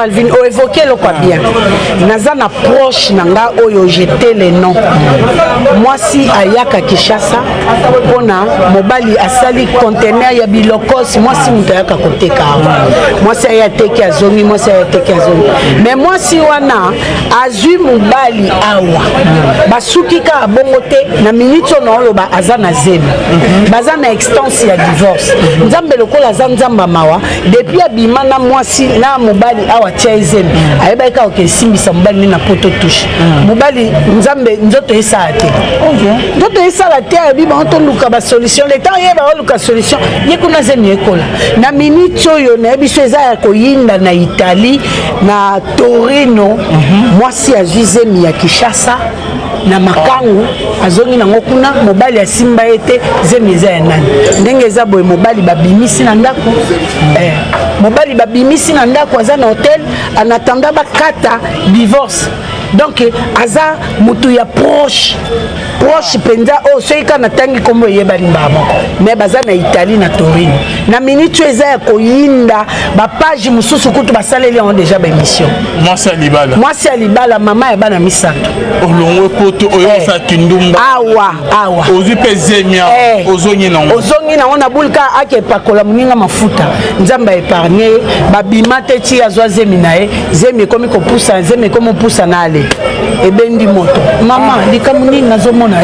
Calvin o évoqué le quoi bien naza na proche nanga oyo jeté les noms moi si ayaka Kinshasa pona mobali asali conteneur ya bilokos moi si mutayaka koteka moi si ayateki azongi moi si ayateki azongi mais moi si wana azui mobali awa basuki ka bongote na minute on oloba azana zemi bazana extension ya divorce nzambe lokola nzamba mawa depuis abimana moi si na mobali awa tia zemi ayeba ka okesimbisa mobali na poto touche mobali nzambe nzoto esa ate nzoto esa la terre biba ontonduka ba solution le temps yeba oluka solution yekuna zemi ekola na minute oyo na biso eza ya koyinda na Italie na Torino moi si azizemi ya Kinshasa na makangu azongi nango kuna mobali asimba ete zemi eza ya nani ndenge eza boye mobali babimisi na ndako mobali babimisi na ndako aza na hotel anatanda bakata divorce donc aza mutu ya proche penza o soika na tangi kombo yeba limba moko mais baza na Italie na Torino na minute eza ya koyinda ba page mususu kutu basaleli on déjà ba émission moi c'est Alibala mama ya bana misato olongwe poto oyo sa kindumba awa ozi pezemia ozongi na ona bulka ake pakola muninga mafuta nzamba épargné babima te ti azwa zemi nae zemi komi ko pusa zemi komo pusa na ale ebendi moto mama likamuni nazomona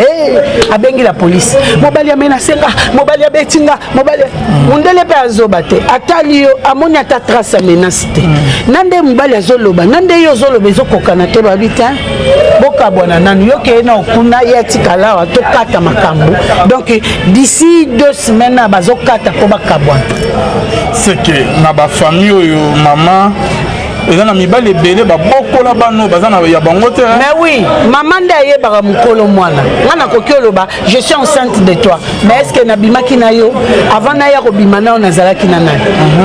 abengi la police mobali amena senga mobali abetinga mobali mundele pe azoba te atali yo amoni ata trace menace te nande mobali azoloba nande yo zoloba ezokokana te babita boka bwana nanu yo ke na okuna yatikala wa to kata makambo donc d'ici 2 semaines bazokata ko bakabwana c'est que na ba famille oyo mama eza na mibale belé ba bokola bano bazana ya bango te mais oui maman nda yeba mukolo mwana ngana kokioloba je suis enceinte de toi mais est-ce que nabimaki na yo avant na ya kobima na nazalaki na nani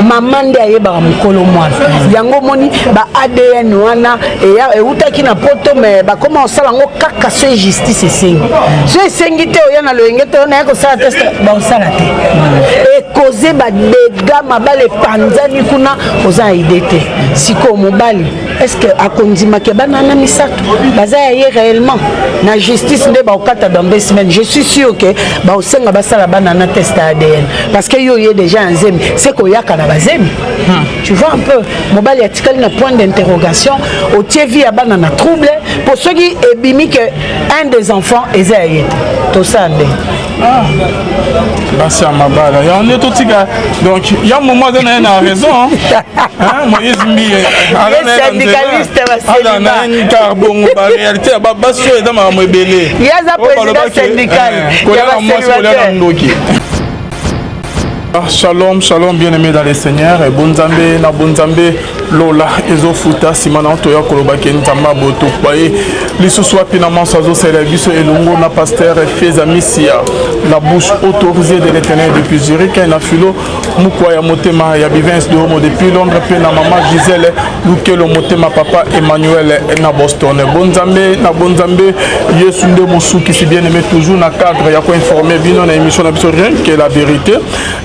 maman nda yeba mukolo mwana yango moni ba ADN wana e utaki na poto mais ba comment osala ngo kaka so justice esengi so esengi te oya na loyenge te na ko sala test ba osala te e causer ba dégâts mabale panzani kuna oza idete siko mobali est-ce que akondima ke banana misato baza ya réellement na justice nde ba okata dans 2 semaines je suis sûr que ba osenga basala banana test ADN parce que yo déjà en zemi c'est ko yaka na bazemi tu vois un peu mobali atikali na point d'interrogation au tievi ya banana trouble pour ceux qui ebimi que un des enfants ezaye to sande basi mabala ya on est tout tika donc il y a un moment donné on a raison hein Moïse Mbi syndicaliste basela na carbon ba réalité ba baso eza ma mebele yaza président syndical ya ndoki. Shalom, shalom, bien-aimés dans les seigneurs. Et bonzambe, na bonzambe, lola, ezofuta, simana, toya, kolobake, ntama, boto, kwaye. L'issoswa, finalement, sazo, service, et longo, na pasteur, feza, missia. La bouche autorisée de l'éternel depuis Zurich, et na filo, mukwaya, motema, ya bivens de homo, depuis Londres, pe na maman Gisèle, lukelo, motema, papa, Emmanuel, et na Boston. Bonzambe, na bonzambe, yesunde, mosuki, si bien-aimé, toujours, na cadre, ya quoi informer, bino, na émission, na biso, rien que la vérité.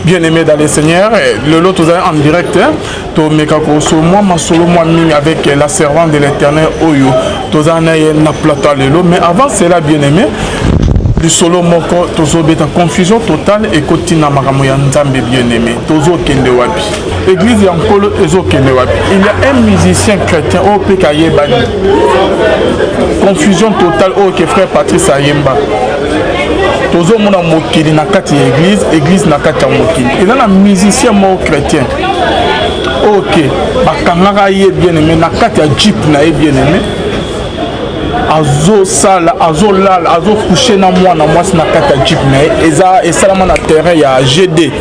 Bien-aimé dans les seigneurs, le lot en direct, to mekakoso moi masolo moi mimi avec la servante de l'Éternel Oyo, tozana na plata lelo, mais avant cela bien-aimé, du solo moko tozo beta confusion totale et kotina makambo ya nzambe bien-aimé, tozo kende wapi. Église ya nkolo ezo kende wapi. Il y a un musicien chrétien au pekaye bani. Confusion totale au que frère Patrice Ayemba. Tozo mona mokili na kati ya église na kati ya mokili. Il a un musicien mo chrétien. OK, bakangaka ye bien-aimé na kati ya jeep na ye bien-aimé. Azo sala, azo lala, azo coucher na mwana mwasi na kati ya jeep na ye. Eza esalama na terrain ya GD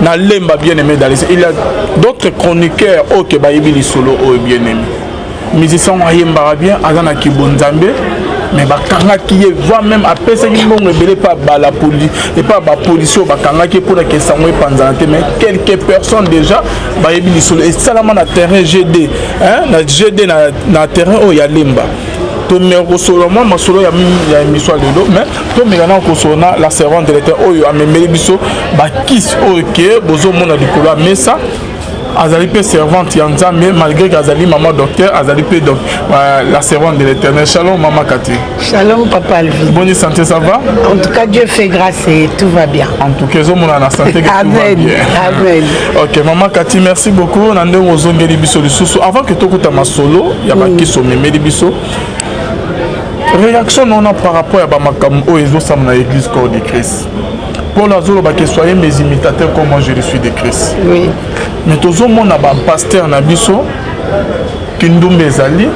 na lemba bien-aimé dans les. Il y a d'autres chroniqueurs OK ba yebi solo o bien-aimé. Musicien ayemba bien azana kibonzambe. Mais bakanga qui est voit même après ça qui m'ont révélé pas la police et pas la police ou bakanga qui pour la question panzante mais quelques personnes déjà ba yebi solo et salama na terrain GD hein na GD na terrain où il y a limba to me solo moi ma solo ya émission de l'eau mais to me gana ko sona la servante de l'État où il y a memeli biso ba kiss OK bozo mona likolo mais ça azali pe servante ya Nzambe malgré que azali maman docteur azali pe donc la servante de l'Éternel. Shalom maman Cathy. Shalom papa Alvi. Bonne santé, ça va? En tout cas Dieu fait grâce et tout va bien. En tout cas zo mona na santé que Amen. Tout va bien. Amen. OK maman Cathy, merci beaucoup. Nande ozongeli biso lisusu avant que tokuta ma solo ya bakiso memeli biso. Réaction non par rapport à Bamakam ou ezosam na église corps de Christ. Pour la zone, que soyez mes imitateurs comme moi je le suis de Christ. Oui. Mais tout le monde a un pasteur na biso qui nous bezali,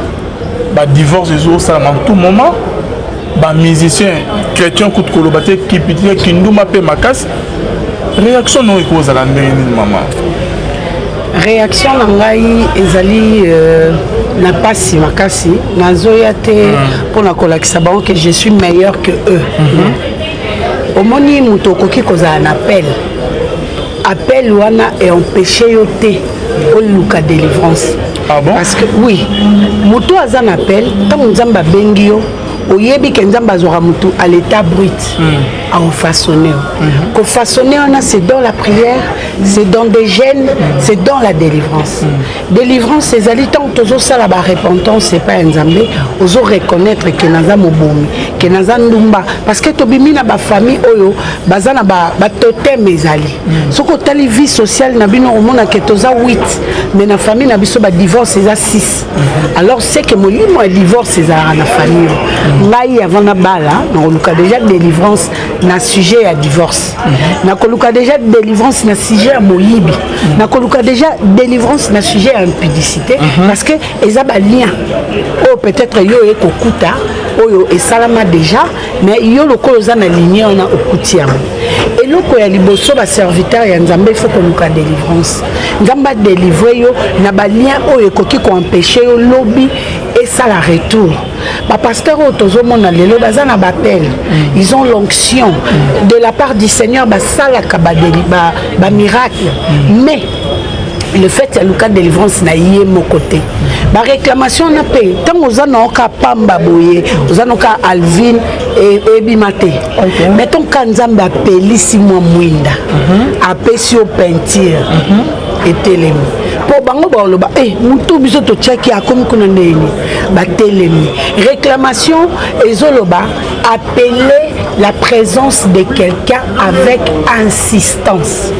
ba divorce les ça en tout moment, ba musicien chrétien coup de kolobate qui pitire qui nous m'appelle makas. Réaction non cause à la maman. Réaction nangai ezali na pasi makasi nazoya te pour na kolakisa bango que je suis meilleur que eux. Omoni muto koki koza un appel wana et empêcher yo te au luka délivrance. Ah bon? Parce que oui muto aza un appel tant nzamba bengi yo oyebi ke nzamba azora mutu à l'état brut à façonner ko façonner on a c'est dans la prière, c'est dans des gènes, c'est dans la délivrance. Délivrance c'est ali tant tozo sala ba repentance c'est pas nzambe ozo reconnaître que naza mobomi que naza ndumba parce que tobimi na ba famille oyo bazana ba totem ezali soko tali vie sociale na bino omona que toza 8 mais na famille na biso ba divorce eza 6 alors c'est que molimo e divorce eza na famille ngai avant na bala na koluka déjà délivrance na sujet à divorce na koluka déjà délivrance na sujet à moyibi na koluka déjà délivrance na sujet à impudicité parce que eza ba lien oh peut-être yo e kokuta oyo e salama déjà mais yo lokolo za na lignée on a okutia et loko ya liboso ba serviteur ya nzambe il faut koluka délivrance nzamba délivrer yo na ba lien oyo ekoki ko empêcher yo lobi et ça la retour. Bah, pasteur Otozomona lelo bazana bappel. Ils ont l'onction de la part du Seigneur bah ça la kabadeli bah miracle. Mais le fait que le cas de délivrance n'a yé mon côté. Ma réclamation n'a pas. Tant aux anoka pamba boye, aux anoka Alvin et Bimate. Mais ton kanzamba appelé si moi mouinda. Appelé sur peinture et télém. Pour bango ba mutu biso to tchaki akomi kuna ndeni ba telemi réclamation ezoloba appeler la présence de quelqu'un avec insistance.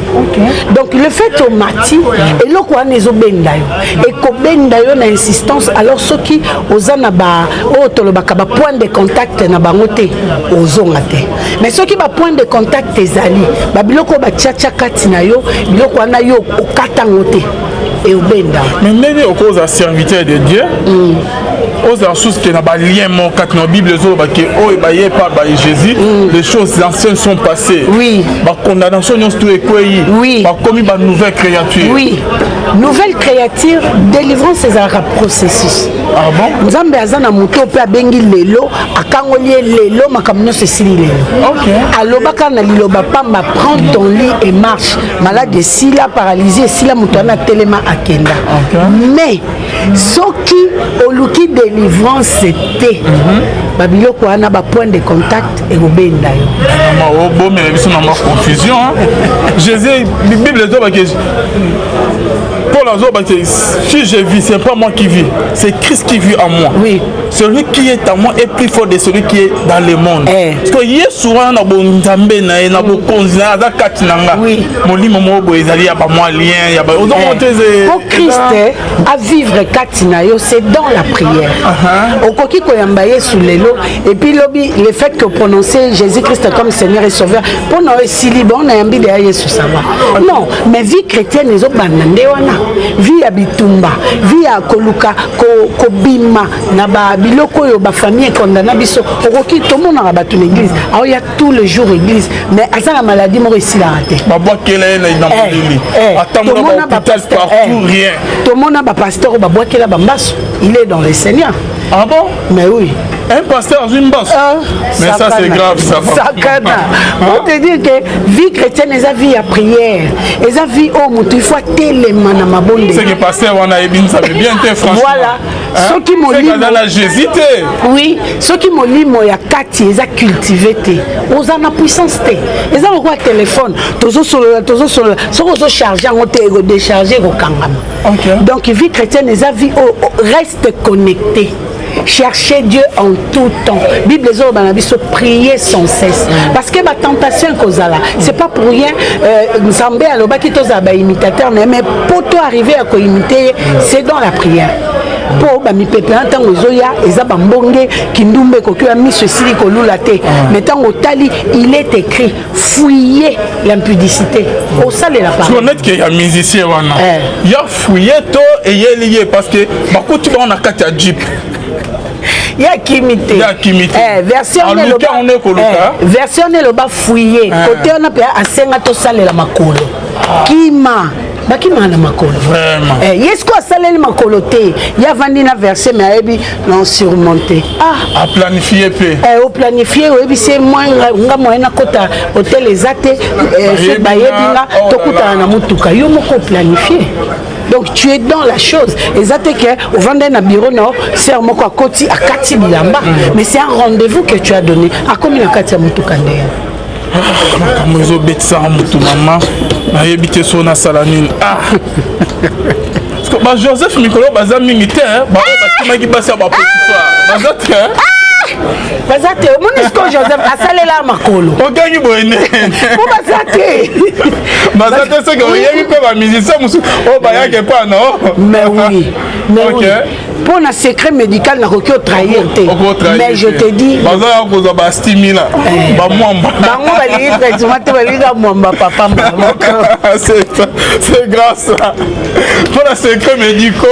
Donc le fait au mati et lo kwa nezo benda yo et ko benda yo na insistance alors ceux qui ozana ba o toloba ka ba point de contact na bango te ozonga te mais ceux qui ba point de contact ezali ba biloko ba tchacha kati na yo biloko na yo okatango te et au benda. Mais même au cause de serviteur de Dieu, aux assos qui n'a pas lien mon quand la Bible qui oh et par Jésus, les choses anciennes sont passées. Oui. La condamnation nous tout est quoi? Oui. Comme une nouvelle créature. Oui. Nouvelle créature, délivrance c'est un processus. Ah bon? Nous avons besoin de moto pe bengi lelo, akangoli lelo makamno se sili lelo. OK. Aloba kana liloba pamba prends ton lit et marche. Malade de sila paralysé, sila mutana telema akenda. Mais ce qui au luki délivrance c'était babiloko wana ba point de contact et obenda yo. Ma bon mais ils sont en confusion. Jésus Bible dit que pour la zone, si je vis, ce n'est pas moi qui vis, c'est Christ qui vit en moi. Oui. Celui qui est en moi est plus fort de celui qui est dans le monde. Parce que hier souvent, na bon Nzambe na bon konzina da katinanga. Oui. Moli momo bo ezali ya ba moi lien ya ba. Pour Christ à vivre katina yo c'est dans la prière. Okoki ko yamba Yesu lelo et puis le fait que prononcer Jésus-Christ comme Seigneur et Sauveur pour nous sili bon na yambi de Yesu ça va. Non, mais vie chrétienne ezo banande wana. Vie ya bitumba, vie ya koluka ko bima na ba biloko yo ba famille condamna biso okoki to mona ba tu l'église. Alors il y a tous les jours église mais à ça la maladie mo réussi la rater. Ba bois kele na idambeli. Attends mon hôpital partout rien. Tout le monde a un pasteur, il est dans le Seigneur. Ah bon? Mais oui. Un pasteur a une bosse. Mais ça c'est grave ça. Sakana. On te dit que vie chrétienne, ils ont vie à prière. Ils ont vie au moutou. Il faut tellement na mabonde. C'est que pasteur on a bien ça veut bien te franchement. Voilà. Ceux qui m'ont dit dans la Jésus. Oui, ceux qui m'ont dit moi ya kati, ils ont cultivé té. Ils ont la puissance té. Ils ont quoi téléphone. Tozo sur so charger on te décharger au kangama. Donc vie chrétienne, ils ont vie reste connecté. Chercher Dieu en tout temps. Bible se prier sans cesse. Parce que la tentation kozala, c'est pas pour rien. Nzambe aloba ki tozaba imitateur, mais pour toi arriver à imiter, c'est dans la prière. Pour mi pepe ntango zoya eza bambonge kindumbe kokia mi ceci kolula te. Mais tango tali, il est écrit fouiller l'impudicité. Au sale la parole. Tu connais qu'il y a musicien wana. Il y a fouiller to et il y a lié parce que beaucoup tu vas on a kati a jeep. Il y a kimité. Il y a kimité. Version version le bas fouillé. Côté on a payé à 5 to sale la makolo. Kima. Bakima na makolo. Vraiment. Yes quoi sale la makolo te. Il y a vandina verset mais ebi non surmonté. À planifier peu. Au planifier ebi c'est moins nga moyena kota hôtel ezate fait bayebinga tokuta na mutuka yo moko planifier. Donc tu es dans la chose. Exactement que au vendeur na bureau non, c'est un mot à côté à Kati Bilamba, mais c'est un rendez-vous que tu as donné. À combien de Kati Mutukande? Maman, betsa mutu maman, na yebite sona salanine. Ah. Parce que Joseph Mikolo baza militaire, ba batima ki basa ba Potiphar. Baza te. Bazate, mon esco Joseph a salé la makolo. On gagne bonne. Pour bazate. Bazate c'est que il y a eu pas musicien musu. Oh ba ya que pas non. Mais oui. Mais oui. Pour un secret médical n'a aucun trahir. Mais je te dis. Bazate on cause ba stimula. Ba mwamba. Ba mwamba li traitement te ba li mwamba papa maman. C'est grâce à pour les secrets médicaux.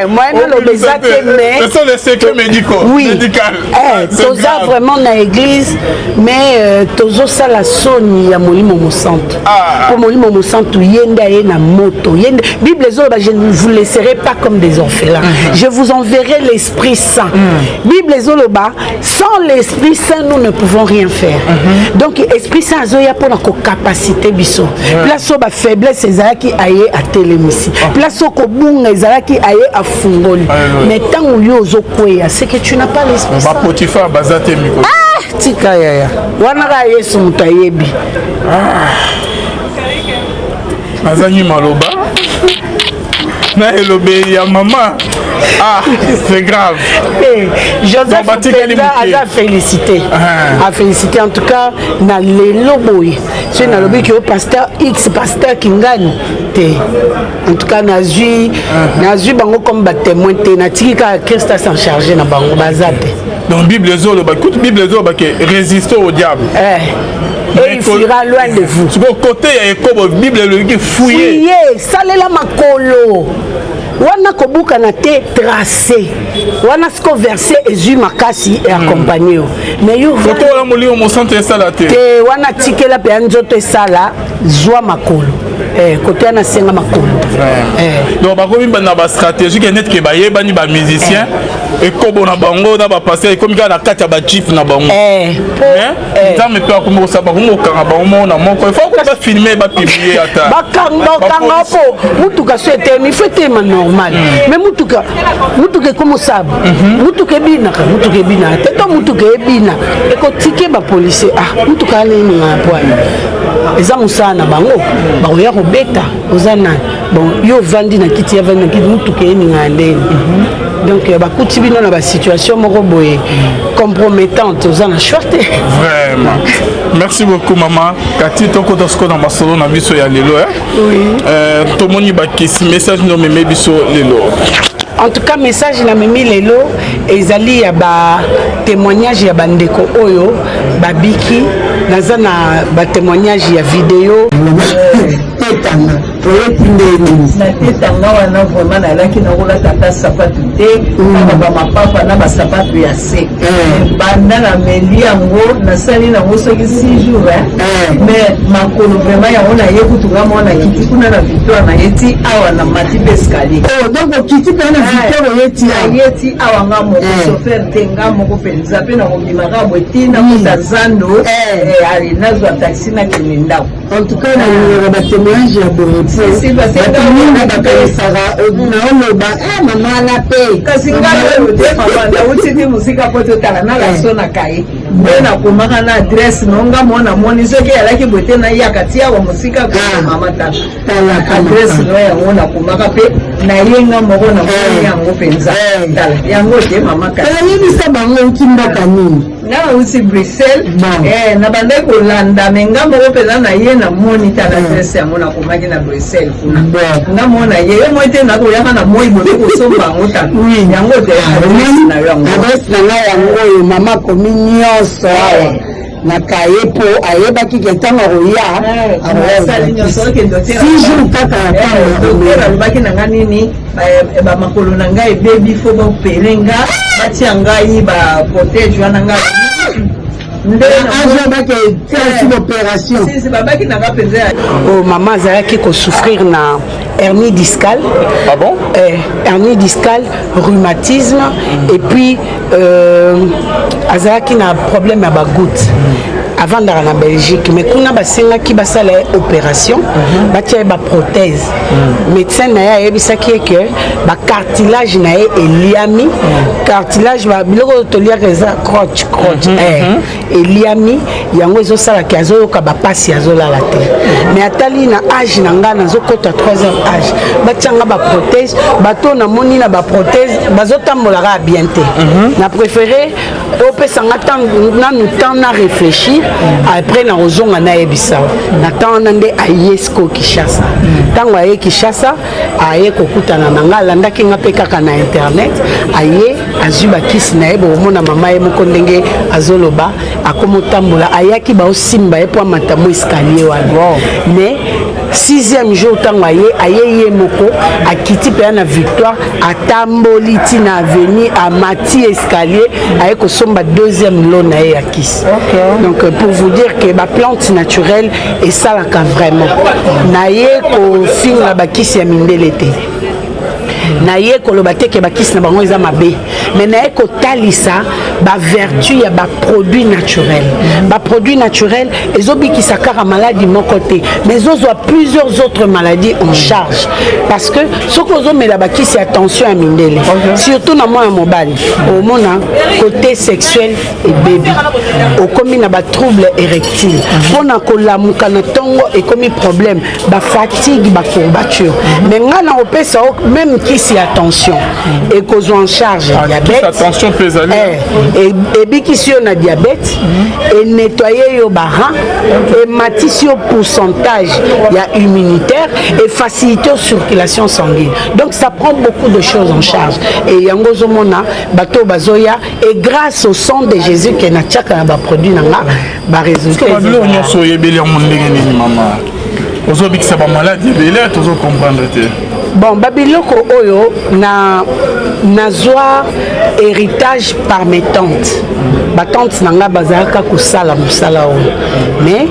Moi non le bazate mais. Ce sont les secrets médicaux. Oui. Médical. Toza vraiment dans l'église mais tozo sala soni ya molimo mosantu pour molimo mosantu yenda ye na moto yenda Bible je ne vous laisserai pas comme des orphelins je vous enverrai l'Esprit Saint Bible sans l'Esprit Saint nous ne pouvons rien faire donc Esprit Saint azoya pour notre capacité biso place ba faiblesse ezalaki aye à télémisi place ko bunga ezalaki aye à fungoli mais tant où yo ozokweya c'est que tu n'as pas l'Esprit Saint Potiphar bazate miko. Tika yaya. Wana ka Yesu mutayebi. Azanyi maloba. Na elobe ya maman. Ah, c'est grave. Joseph a félicité. A félicité en tout cas na lelo boy. C'est na lobi ki o pasteur X pasteur Kingani te. En tout cas na zui bango comme ba témoin te na tika Christ s'en charger na bango bazate. Donc Bible zolo ba écoute Bible zolo ba que résister au diable. Et il fuira loin de vous. Sur le côté il y a comme Bible le qui fouiller. Fouiller, salela makolo. Wana kobuka na te tracé. Wana sko verset Jésus makasi et accompagné. Mais yo photo la molio mo santé sala te. Te wana tikela pe nzoto sala zwa makolo. Côté na senga makolo. Donc ba komi ba na ba stratégie que net ke ba yebani ba musicien et kobo na bango na ba passer comme ka na kata ba chief na bango. Ça me peut comme ça ba ko ka ba mo na moko il faut pas filmer ba publier ata. Ba kanga po mutuka souhaité mi fete normal. Mais mutuka comme ça. Mutuka bina teto mutuka bina et ko tike ba policier mutuka nini ngapwana. Eza musana bango ba ya ko beta ozana bon yo vandi na kiti ya vandi na kiti mutuka ni ngandeni. Donc ba kuti bino na ba situation moko boye compromettante ozana shorte. Vraiment. Merci beaucoup maman. Kati toko dosko na masolo na biso ya lelo Oui. Tomoni ba kisi message no meme biso lelo. En tout cas message na memi lelo ezali ya ba témoignage ya bandeko oyo babiki naza na ba témoignage ya vidéo petanga natetanga wana vraiment nalaki nakola tata sapatu te kaka bamapapa na basapatu ya se banda na meli yango nasali nango soki 6 jours mais makolo vraiment yango naye kutunga mwana kiti kuna na victoire nayeti awa na mati pe escalier donc kiti mpe na victoire oyeti awa nga moko chauffeur te nga moko mpenza mpe nakobimaka bwetina kota zando ali nazwa taxi nakende ndako en tout cas na batémoignage ya naoloba mama ana pe kasi ngai te mama nauti ti mosika mpo totala nalasonaka ye nde nakomaka na adresse nonga mwana moni soki alaki boye te nayaka ti awa mosika mama tala adresse no yango nakomaka mpe nayenga moko na moni yango mpenza tala yango te mama yebisa bango uti mboka nini nga uti Bruxelles na bandai kolanda me nga moko mpenza na ye na moni tala adresse yango nakomaki na Bruxelles kuna nga mona ye yo moi te nakoyaka na moi boye kosomba yango tala yango te adresse na yango adresse na ngai yango oyo mama komi nyonso awa na kaye po ayebaki ke ntango akoya 6 jours kaka docteur alobaki na nga nini bamakolo na ngai ebebi fo baopere nga batia ngai baprotege wana ngai maman azalaki kosouffrir na hernie discale. Ah bon? Hernie discale, rhumatisme et puis azalaki na problème à bagoutte. Avant d'aller en Belgique, mais quand on a fait une opération, on a fait une prothèse. Le médecin a dit que le cartilage est liami. Le cartilage est croche. Et liami, il y a un peu de choses qui sont passées à la tête. Mais à tel âge, il y a un 3e âge. Il y a une prothèse, il y a une prothèse, il y a bien. On a préféré réfléchir. Après na ozonga na ebisa na tanda nde ayesko Kishasa tango aye Kishasa aye kokutana na nga landaki nga pe kaka na internet aye azuba kisi na ebo mona mama ye moko ndenge azoloba akomotambola ayaki ba osimba epo matamo escalier wana mais 6e jour tango aye ye moko akiti pe na victoire atamboli tina avenue amati escalier aye kosomba 2e lot na ye ya kisi donc pour vous dire que la plante naturelle est ça là vraiment naye ko finga bakisi ya mindele te naye ko lobate ke bakisi na bango eza mabe mais naye ko talisa ba vertu ya ba produit naturel ezobiki sakara maladie moko te mais ozo plusieurs autres maladies en charge parce que ce que ozo mela bakisi attention à mindele surtout na moi mobile au mona côté sexuel et bébé au komi na ba trouble érectile pona ko lamuka na tongo et komi problème ba fatigue ba courbature mais ngana opesa même kisi attention et cause en charge diabète attention pesali et bikisi na diabète et nettoyer yo baran et matisi yo pourcentage il y a immunitaire et faciliter circulation sanguine donc ça prend beaucoup de choses en charge et yango zomona bato bazoya et grâce au sang de Jésus que na tchaka na ba produit na nga ba résultat babilo nyonso yebeli mon ndenge nini mama ozobikisa ba maladie bele tozo comprendre te bon babiloko oyo na zwa héritage par mes tantes batante nanga bazalaka kosala mosala oyo mais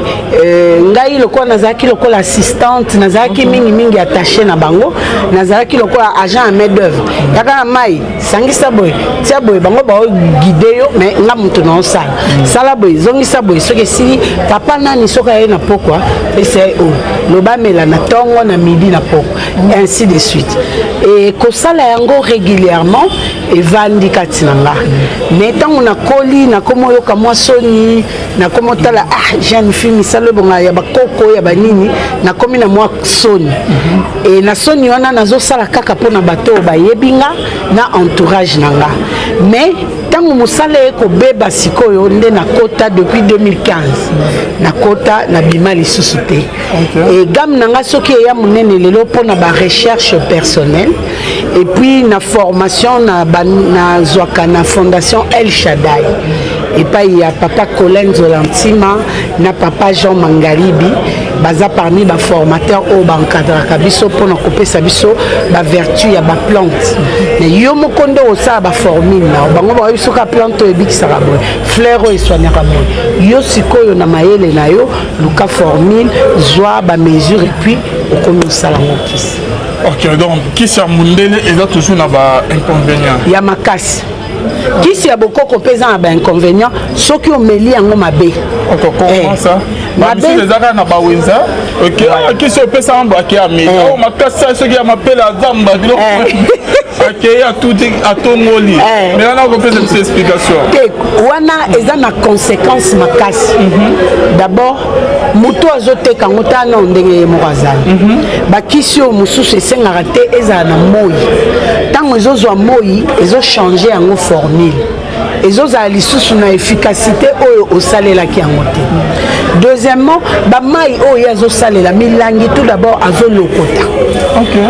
ngai lokola nazalaki lokola assistante nazalaki mingi attaché na bango nazalaki lokola agent à main d'œuvre yaka na mai sangisa boye tia boye bango baoguide yo mais nga moto na osala sala boye zongisa boye soki esili papa nani soki aye na pokwa esa oyo lobamela na ntongo na midi na pokwa ainsi de suite et kosala yango régulièrement evandi kati na nga mais ntango nakoli nakomo yoka mwa soni nakomo tala jeune fille misalo bonga ya bakoko ya banini nakomi na mwa soni et na soni wana nazosala kaka mpona bato bayebinga na entourage na nga mais ntango mosala ekobeba sikoyo nde nakota depuis 2015 nakota nabima lisusu te et gamme na nga soki eya monene lelo mpona barecherche personnelle et puis na formation na zwaka na fondation El Shaddai et puis il y a papa Colin Zolantima na papa Jean Mangaribi baza parmi ba formateur au bancadraka biso pour na kopesa biso ba vertu ya ba plante mais yo mokondo osa ba formule na bango ba biso ka plante ebikisaka boy fleur o eswanyaka boy yo sikoyo na mayele na yo luka formule zwa ba mesure et puis okomisa la ngokisi. Ok, donc kisi ya mundele eza toujours na ba inconvénient ya makasi kisi ya bokoko pesa na ba inconvénient soki omeli yango mabe. Comment ça? Mabe ezaka na ba wenza. Ok, kisi opesa mambo ake ameli o makasa soki ya mapela zamba biloko ok à tout à ton moli mais on a repris cette explication wana eza na conséquence makasi d'abord moto azoteka ngota na ndenge morazali bakisi o mususu esengaka te eza na moi tango ezozwa moi ezo changer yango formule ezozala lisusu na efficacité oyo osalelaki yango te. Deuxièmement bamai oyo azosalela milangi tout d'abord azolokota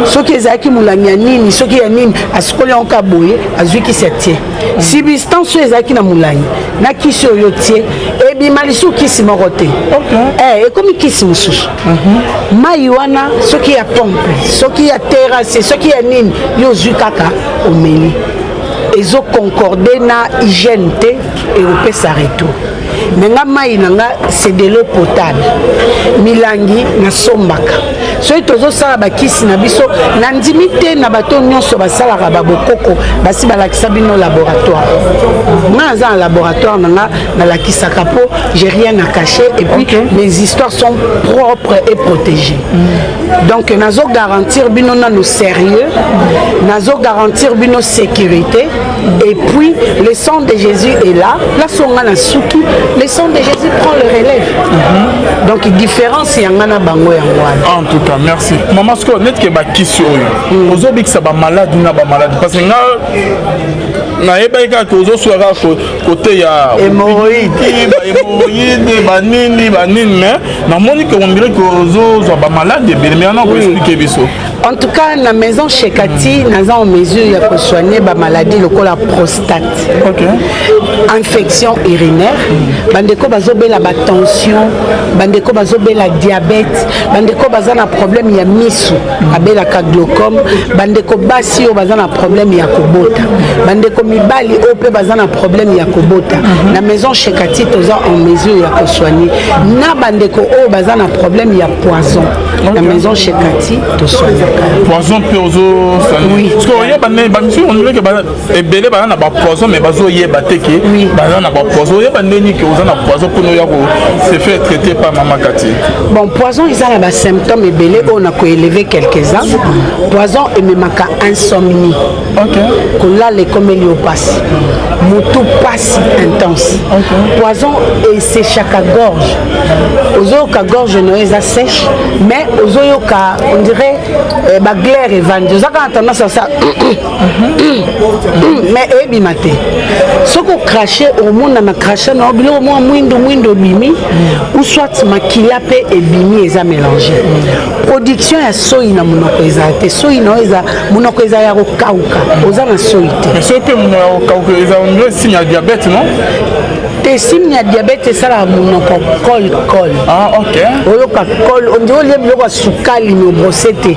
soki ezalaki molangi ya nini soki ya nini asikoli yango ka boye azwikisi ya tie substance oyo ezalaki na molangi na kisi oyo tie ebima lisusu kisi moko te ekomi kisi mosusu mai wana soki ya pompe soki ya terrasse soki ya nini yo ozwi kaka omeli ezo concorde na hygiène te eopesa retour mais nga mai nanga c'est de l'eau potable milangi na sombaka soki tozosala bakisi na biso na ndimi te na bato nyonso basalaka babokoko basi balakisa bino laboratoire nga naza na laboratoire nanga nalakisaka po j'ai rien à cacher et puis mes histoires sont propres et protégées donc nazo garantir bino nano sérieux nazo garantir bino sécurité et puis le sang de Jésus est là place onga na suki le sang de Jésus prend le relève donc différence yangana bango yango en tout cas merci maman ce que net que ba kisi oyo ozobikisa ba malade na ba malade parce que nga na yebaka ko ozosuara côté ya hémorroïde ba nini mais na moni que on dirait que ozo ba malade mais on a expliquer biso. En tout cas, dans la maison chez Cathy, nous avons en mesure de soigner la maladie, le prostate. Infection urinaire, bandeko bazobé la tension, bandeko bazobé la diabète, bandeko bazana problème ya misu, abela ka glaucome, bandeko basi o bazana problème ya kobota, bandeko mibali ope bazana problème ya kobota. Na maison chez Cathy, nous avons en mesure de soigner. Na bandeko o bazana problème ya poison. La maison chez Cathy, nous soignons. Poison pe ozo oui parce que oyeba ne ba monsieur on dirait que ba ebele ba na ba poison mais bazo yeba teke ba na ba poison oyeba neni que oza na poison pour no ya ko se faire traiter par maman Cathy. Bon poison ils ont ba symptômes ebele on a ko élever quelques-uns poison et memaka insomnie kola le comme il passe moto passe intense poison et c'est chaque gorge ozo ka gorge no eza sèche mais ozo yo ka on dirait ba glaire et vendre ça quand tendance à ça mais ebimate soko cracher au monde na cracher na bilo mo mwindo bimi ou soit makila pe ebimi eza mélangé production ya soyi na munoko ezate soyi na eza munoko eza ya kokauka oza na soyi te mais soyi pe munoko kokauka eza on signe ya diabète non te signe ya diabète sala munoko col oyo ka col on dirait le biloko sukali no brossete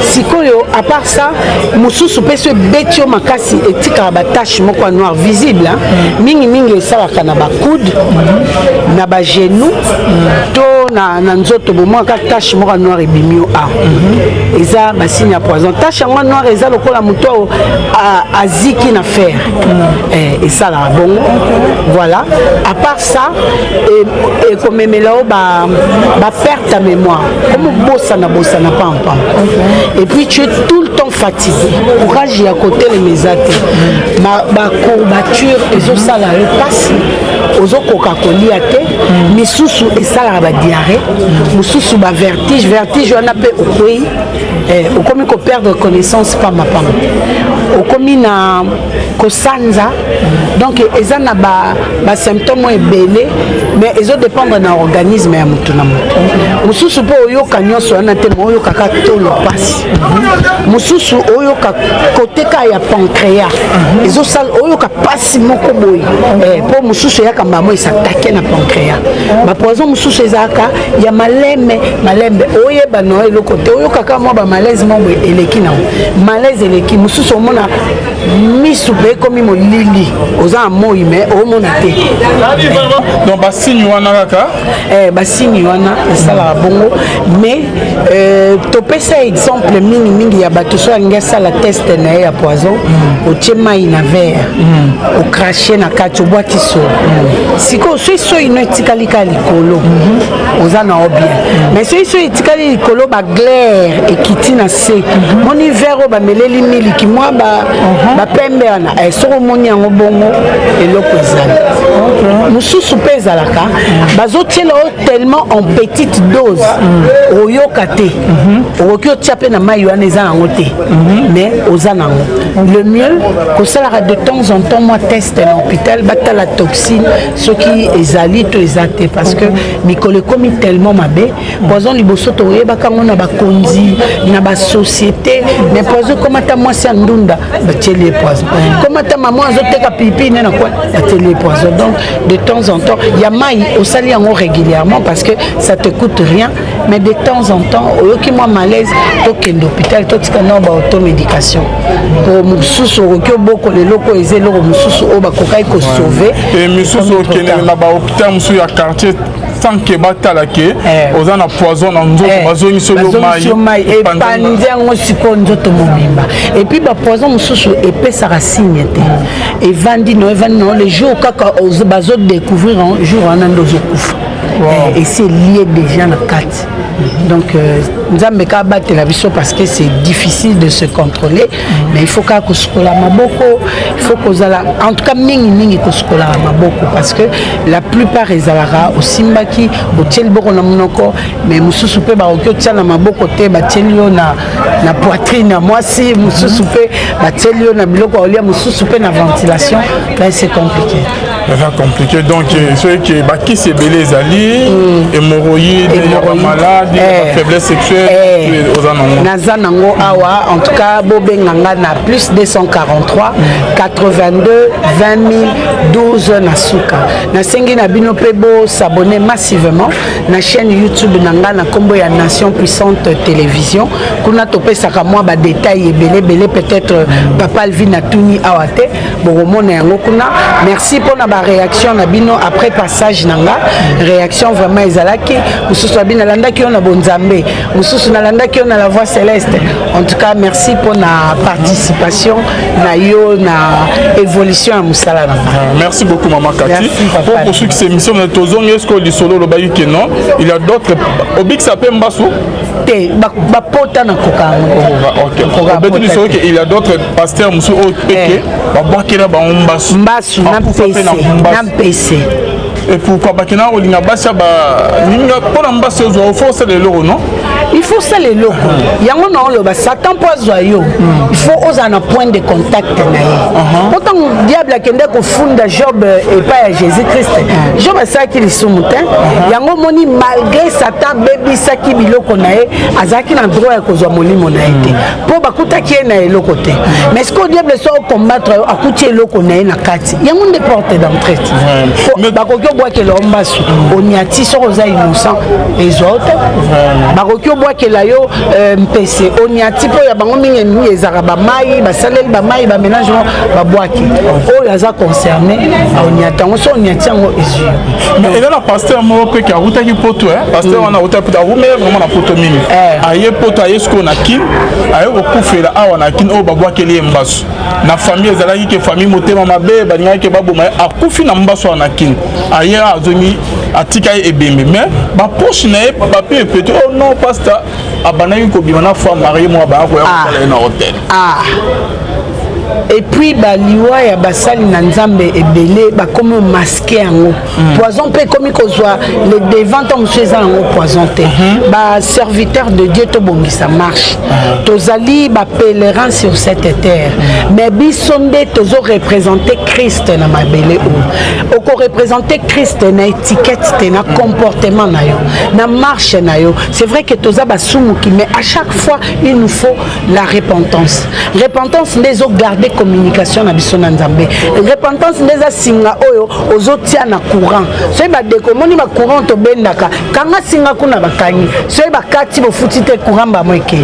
sikoyo à part ça mususu peso betio makasi etika ba tache moko noir visible mingi esalaka na ba coude na ba genou to na nzoto bomo ka tache moko noir ebimio eza ba signe ya poison tache ngo noir eza lokola muto aziki na fer esala bongo voilà à part ça et comme melao ba perte à mémoire comme bossa na pampa et puis tu es tout le temps fatigué courage à côté les mesate ma courbature ezo sala le passe ozo coca colia te misusu esala ba diarrhée misusu ba vertige on appelle au pays okomi ko perdre connaissance pas ma pam okomi na kosanza donc eza na ba symptômes ebele mais ezo dépendre na organisme ya mutu na mutu mususu po oyoka nyonso wana te mo oyoka ka tolo passe mususu oyoka côté ka ya pancréas ezo sal oyoka passe moko boye po mususu ya ezaka mbamo esatake na pancréas bapoison mosusu ezalaka ya malembe oyeba no eloko te oyokaka mwa bamalaise mo boye eleki nango malaise eleki mosusu omona misu mpe ekomi molili oza na moi me omona te donc basigne wana kaka basigne wana esalaka bongo mais topesa exemple mingi ya bato so alingi asala teste na ye ya poison otie mai na verre okrache na kati obwaki so sikoyo soki soki no etikali ka likolo oza na o bien mais soki soki etikali likolo baglaire ekiti na se moni verre oyo bameleli miliki mwa bapembe wana soki omoni yango bongo eloko ezali mosusu mpe ezalaka bazotiela oyo tellement en petite dose oyoka te okoki otia mpe na mai wana eza nango te mais oza nango le mieux kosalaka de temps en temps moi teste na hôpital batala toxine soki ezali to eza te parce que mikolo ekomi tellement mabe poison liboso toyebaka ngo na bakonzi na basociété mais poison komata mwasi ya ndunda batieli ye poison komata mama azoteka pipi ne na kwa batieli ye poison donc de temps en temps ya mai osali yango régulièrement parce que ça te coûte rien mais de temps en temps oyoki mwa malaise tokende hôpital totika na baautomédication po mosusu okoki obokola eloko eza eloko mosusu oyo bakokaki kosauve et misusu okende na bahôpital mosusu ya quartier sans que batala ke oza na poison na nzoto bazongisi yo mai epandi yango sikoyo nzoto mobimba et puis bapoison mosusu epesaka signe te evandi no le jour kaka bazodécouvrir jour wana nde ozokufa et c'est lié déjà na kati donc nzambe ka batela biso parce que c'est difficile de se contrôler mais il faut kaka kosukola maboko il faut kozala en tout cas mingi kosukola maboko parce que la plupart ezalaka osimbaki otieli boko na monoko mais mosusu mpe bakoki otia na maboko te batieli yo na poitrine ya mwasi mosusu mpe batieli yo na biloko ya olia mosusu mpe na ventilation là c'est compliqué. C'est compliqué donc ceux qui bakisi ebele ezali hémorroïde ya malade faiblesse sexuelle naza nango awa en tout cas bobenganga na plus 243 82 20 012 na suka nasengi na bino mpe bosabone massivement na chaîne YouTube nanga na kombo ya Nation Puissante Télévision kuna topesaka mwa badetail ebele peut-être papa Alvin atuni awa te bokomona yango kuna merci mpona réaction na bino après passage nanga réaction vraiment ezalaki mosusu na bino nalandaki yo na bonzambe mosusu nalandaki yo na la voix céleste en tout cas merci pour na participation na yo na évolution ya mosala na merci beaucoup maman Kati pour poursuivre cette émission na tozongi est-ce que lisolo lobaki que non il y a d'autres obik ça peut mbasu te bapota na kokango ok lisolo que il y a d'autres pasteurs musu o peke babwakela ba mbasu na mpese et pourquoi bakina olinga basa ba ninga pona mbasa zo force de l'euro non il faut ça les locaux yango na oloba satan po azwa yo il faut oza na point de contact na ye autant diable akende kofunda Job epai ya Jésus Christ Job asalaki lisumu te yango moni malgré satan bebisaki biloko na ye azalaki na droit ya kozwa molimo na ye te mpo bakutaki ye na eloko te mais ce que diable so combattre yo akuti eloko na ye na kati yango nde porte d'entrée bakoki obwakela yo mbasu oniati soko oza innocent ezwa yo te bakoki obwakela yo mpese oniati mpo ya bango mingi ezaka bamai basaleli bamai baménage babwaki oyo aza concerné aoniati yango so oniati yango ezwi mais eza na pasteur moko mpe awutaki poto pasteur wana awutaki poto awumele vraiment na poto mingi aye poto aye sikoyo na kine aye kokufela awa na kine oyo babwakeli ye mbasu na famille ezalaki ke famille motema mabe balingaki ke baboma ye akufi na mbasu awa na kine aye azongi atika ye ebembe mais bapoche na ye papier epete oh non pasteur abandaki kobima na femme mariée moi bakoya kosala ye na hotel et puis baliwa ya basali na nzambe ebele bakomi masqué yango poison mpe ekomi kozwa le devant to mosu eza yango poison te baserviteur de Dieu tobongisa marche tozali bapèlerin sur cette terre mais biso nde tozoreprésente Christ na mabele oyo okoreprésente Christ na étiquette te na comportement na yo na marche na yo c'est vrai que toza basumuki mais à chaque fois il nous faut la repentance nde ezogarde mabe communication na biso na nzambe repentance ndeza singa oyo ozotia na courant soki badeko moni bacourant tobendaka kanga singa kuna bakangi soki bakati bofuti te courant bamoeke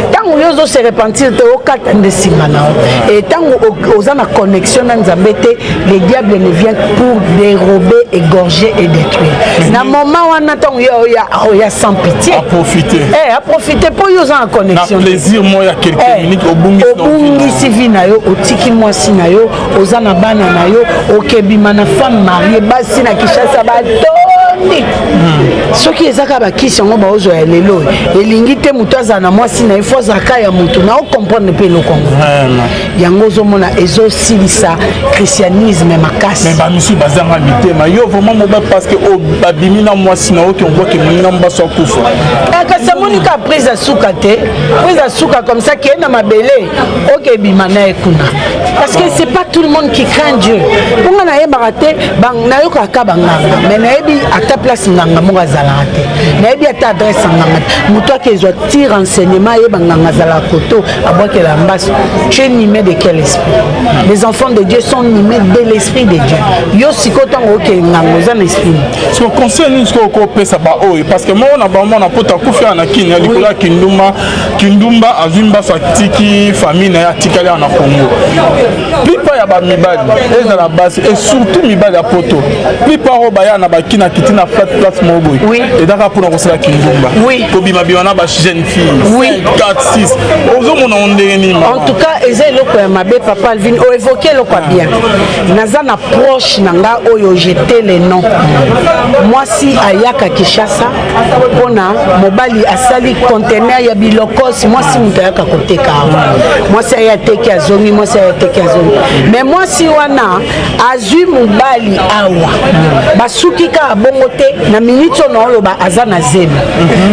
ntango yo ozose repentir te okata nde singa nao ntango oza na connexion na nzambe te le diable ne vient pour dérober égorger et détruire na moment wana ntango yo oya sans pitié à profiter mpo yo oza na connexion na plaisir moya quelques minutes obungisi vi na yo otiki mwasi na yo oza na bana na yo okebima na femme marie basi na kishasa batondi soki ezaka bakisi yango baozwa ya lelo elingi te moto azala na mwasi na ye fo azalaka ya motu na ocomprendre mpe eloko yango yango ozomona ezosilisa christianisme makasi mais bamisi bazanga mitema yo vraiment moba parce que babimi na mwasi na oki onvoke moninga mbaso akufa kasi amonika prise ya suka te prise ya suka comme ça keye na mabele okebima na ye kuna parce que c'est pas tout le monde qui craint Dieu ponga nayebaka te nayokaka banganga mais nayebi ata place nganga moko azalaka te nayebi ata adresse nganga te moto akezwa ti renseignement ayeba nganga azalaka koto abwakela mbaso tu es nimé de quel esprit les enfants de Dieu sont nimés de l'esprit de Dieu yo siko ntango oke nganga oza na esprit so conseil nini siko okopesa baoyo parce que moko na bango na poto akufia na kini ya likolo ya kindumba azwi mbaso atiki famille na ye atikali awa na Congo plipa ya bamibali ezala basi et surtout mibali ya poto plipa oyo baya na bakina kiti na flat place moko boye ezaka mpona kosala kindumba kobimabima na bajeune fille 4 6 ozomona ondenge nini en tout cas eza eloko ya mabe papa Alvin oévoke eloko ya bien naza na proche na nga oyo jete le nom mwasi ayaka Kinshasa mpona mobali asali conteneur ya bilokosi mwasi moto ayaka koteka mwasi aya teki azongi mwasi aya teki azongi mais mwasi wana azwi mobali awa basuki kaka bongo te na minute oyo naoloba aza na zemi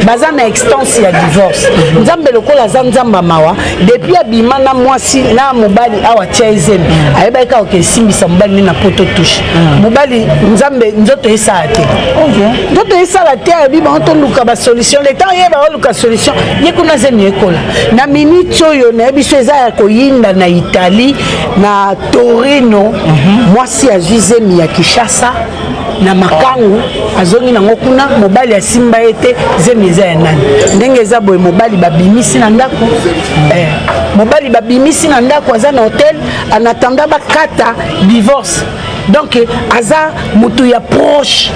baza na extense ya divorce nzambe lokola aza nzamba mawa depuis abima na mwasi na mobali awa tia ezemi ayebaki kaka okesimbisa mobali nde na poto touche mobali nzambe nzoto esala te nzoto esala te ayebi bango toluka basolution le temps yeba oluka solution ye kuna zemi ekola na minute oyo nayebi so eza ya koyinda na Italie na Torino mwasi azwi zemi ya Kinshasa na makangu azongi nango kuna mobali asimba ete zemi eza ya nani ndenge eza boye mobali babimisi na ndako mobali babimisi na ndako aza na hotel anatanda bakata divorce donc aza mutu ya proche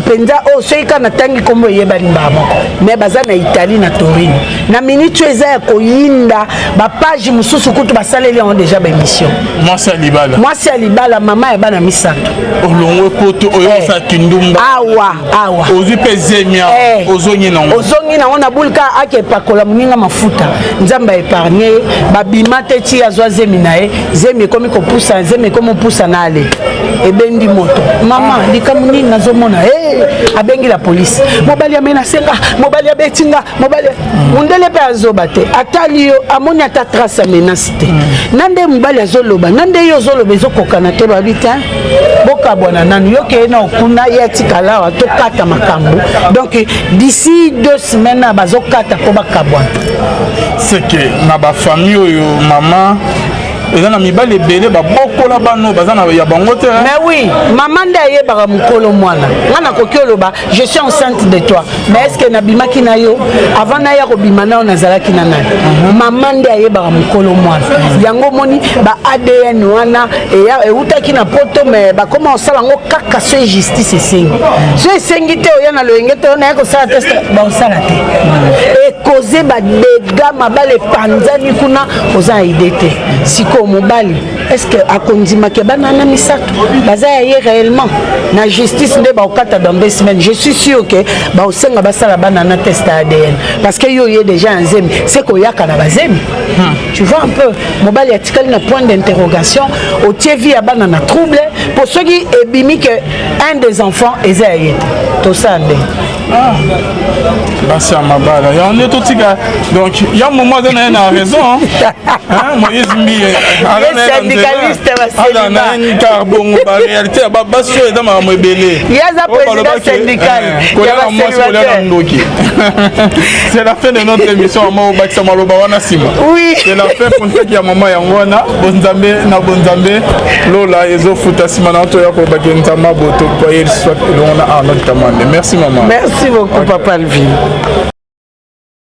penza o soki ka natangi kombo eyebali mbaa moko mais baza na Italie na Torino na minute eza ya koyinda bapage mosusu kutu basaleli yango deja baémission mwasi ya libala mama ya bana misato olongwe poto oyo sa kindumba awa ozwi mpe zemia ozongi nango na bulka akepakola moninga mafuta nzambe aépargne babima te ti azwa zemi na ye zemi ekomi kopusa zemi ekomi opusa na ale ebendi moto mama likambo nini nazomona abengi la polisi mobali amenasenga mobali abetinga mobali mundele mpe azoba te atali yo amoni ata trace ya menace te nande mobali azoloba nande yo ozoloba ezokokana te babi te bokabwana nanu yo keye na okuna ye atikala awa tokata makambo donc d'ici 2 semaines bazokata mpo bakabwana seke na bafamille oyo mama eza na mibali ebele babokola bano baza na ya bango te mais oui mama nde ayebaka mokolo mwana nga nakoki oloba je suis enceinte de toi mais est ce que nabimaki na yo avant naya kobima na yo nazalaki na nani mama nde ayebaka mokolo mwana yango moni ba ADN wana eutaki na poto mais bakoma kosala yango kaka so justice esengi so esengi te oya na loyenge te onaye kosala test baosala te ekoze badega mabale epanzani kuna oza na ide te siko mobali est-ce que akondimaki bana na misato baza ya ye réellement na justice nde baokata dans 2 semaines je suis sûr que baosenga basala bana na test ADN parce que yo ye déjà en zemi c'est koyaka na bazemi tu vois un peu mobali atikali na point d'interrogation otie vie ya bana na trouble pour ceux qui ebimi que un des enfants eza ya ye to sande basi ya mabala ya nde totika donc ya moment aza na ye na raison Moïse Mbiye aza na ye carbongo baréalité ya basi oyo eza makambo ebele kolela mwasi kolela na ndoki c'est la fin de notre émission mama obakisa maloba wana nsima c'est la fin kontaki ya mama yango wana bonzambe na bonzambe lola ezofuta nsima na toya kobaki nzamba boto poye soit elongo na Arnold Kamande. Merci maman. Merci beaucoup papa Alvin.